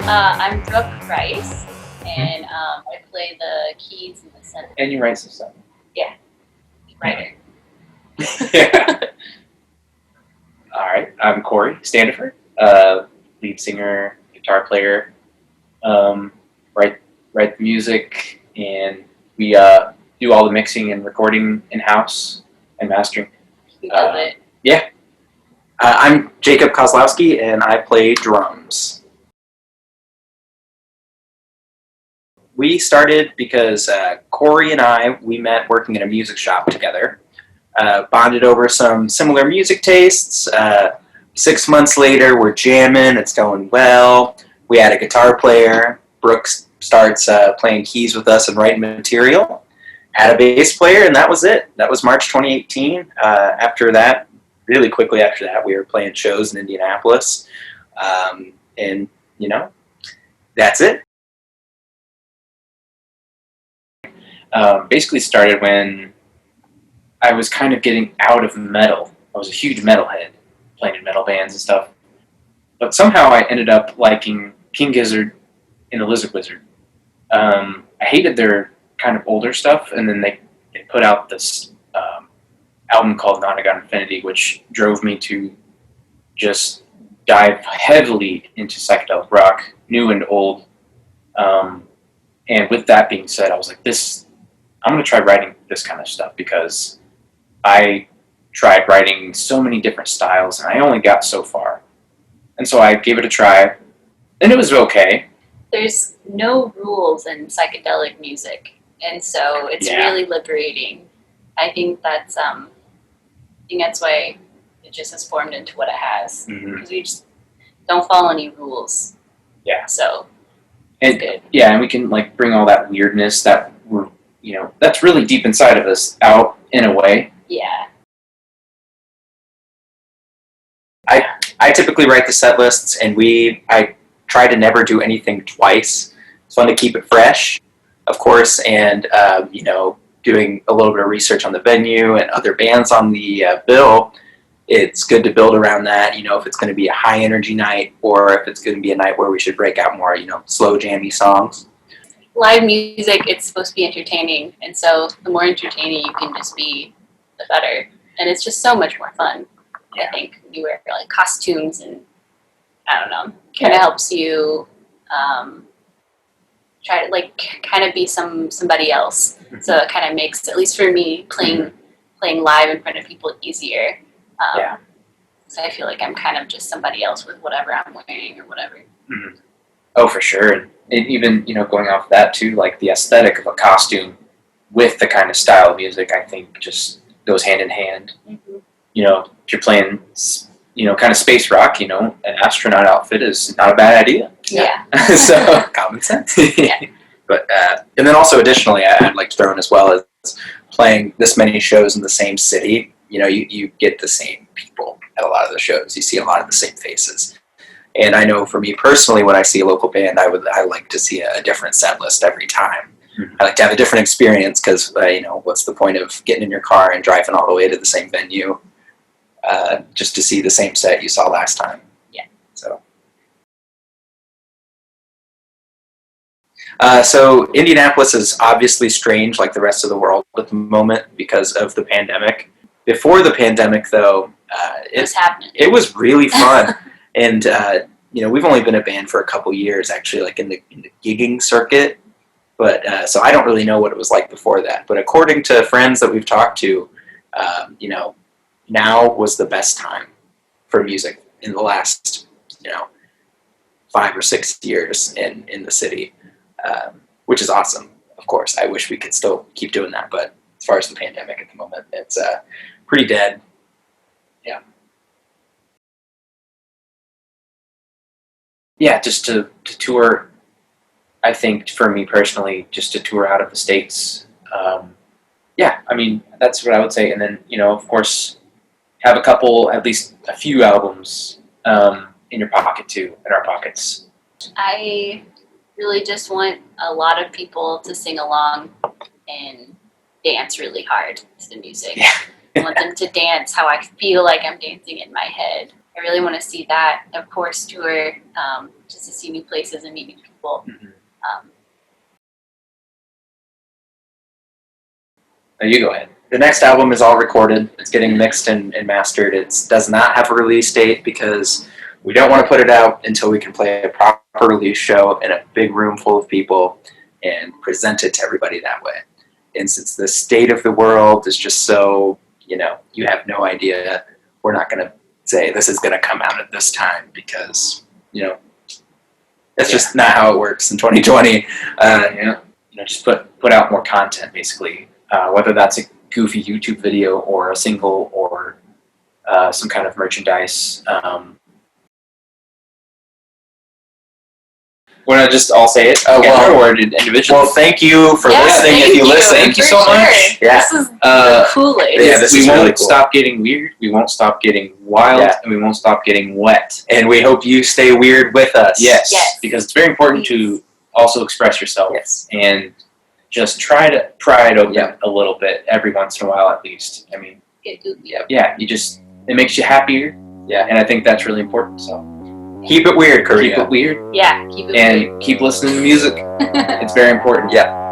I'm Brooke Rice, and I play the keys in the center. And you write some stuff. Yeah, writer. Yeah. All right, I'm Corey Standiford, lead singer, guitar player. Write the music, and we do all the mixing and recording in-house and mastering. Who does it? Yeah. I'm Jacob Kozlowski, and I play drums. We started because Corey and we met working in a music shop together, bonded over some similar music tastes. 6 months later, we're jamming, it's going well. We had a guitar player. Brooks starts playing keys with us and writing material. Had a bass player, and that was it. That was March 2018. After that, really quickly after that, we were playing shows in Indianapolis. And, you know, that's it. Basically started when I was kind of getting out of metal. I was a huge metalhead, playing in metal bands and stuff. But somehow I ended up liking King Gizzard and the Lizard Wizard. I hated their kind of older stuff, and then they put out this album called Nonagon Infinity, which drove me to just dive heavily into psychedelic rock, new and old. And with that being said, I was like, I'm going to try writing this kind of stuff, because I tried writing so many different styles and I only got so far. And so I gave it a try, and it was okay. There's no rules in psychedelic music, and so it's really liberating. I think that's why it just has formed into what it has, because we just don't follow any rules. Yeah. So it's good. Yeah, and we can like bring all that weirdness that we're, that's really deep inside of us out in a way. Yeah. I typically write the set lists, and I try to never do anything twice. It's fun to keep it fresh, of course, and doing a little bit of research on the venue and other bands on the bill. It's good to build around that, if it's going to be a high energy night, or if it's going to be a night where we should break out more, slow jammy songs. Live music, it's supposed to be entertaining, and so the more entertaining you can just be, the better. And it's just so much more fun. I think you wear like costumes, and I don't know, kind of helps you try to like kind of be somebody else. So it kind of makes, at least for me, playing live in front of people easier. So I feel like I'm kind of just somebody else with whatever I'm wearing or whatever. Mm-hmm. Oh, for sure. And even, going off that too, like the aesthetic of a costume with the kind of style of music, I think just goes hand in hand. Mm-hmm. If you're playing, kind of space rock, an astronaut outfit is not a bad idea. Yeah. So common sense. Yeah. But and then also additionally, I'd like to throw in as well as playing this many shows in the same city. You get the same people at a lot of the shows. You see a lot of the same faces. And I know for me personally, when I see a local band, I like to see a different set list every time. Mm-hmm. I like to have a different experience, because what's the point of getting in your car and driving all the way to the same venue just to see the same set you saw last time? Yeah. So Indianapolis is obviously strange, like the rest of the world at the moment, because of the pandemic. Before the pandemic, though, it was really fun. And, we've only been a band for a couple years, actually, like in the gigging circuit. But so I don't really know what it was like before that. But according to friends that we've talked to, now was the best time for music in the last, 5 or 6 years in the city, which is awesome, of course. I wish we could still keep doing that. But as far as the pandemic at the moment, it's pretty dead. Yeah. Yeah, just to tour, I think for me personally, just to tour out of the States. That's what I would say. And then, of course, have at least a few albums in your pocket too, in our pockets. I really just want a lot of people to sing along and dance really hard to the music. Yeah. I want them to dance how I feel like I'm dancing in my head. I really want to see that. Of course, tour just to see new places and meet new people. Oh, you go ahead. The next album is all recorded. It's getting mixed and mastered. It does not have a release date because we don't want to put it out until we can play a proper release show in a big room full of people and present it to everybody that way. And since the state of the world is just so, you have no idea, we're not going to say this is going to come out at this time because, that's just not how it works in 2020. Just put out more content, basically. Whether that's a goofy YouTube video or a single or some kind of merchandise. Want to just all say it together or individually? Well, thank you for listening. If you listen, thank you so much. Yeah. This is the coolest. We won't stop getting weird. We won't stop getting wild, and we won't stop getting wet. And we hope you stay weird with us. Yes. Because it's very important to also express yourself and just try to pry it open a little bit every once in a while, at least. I mean, it makes you happier. Yeah. And I think that's really important. So. Keep it weird, Korea. Keep it weird. Yeah, keep it and weird. Keep listening to music. It's very important. Yeah.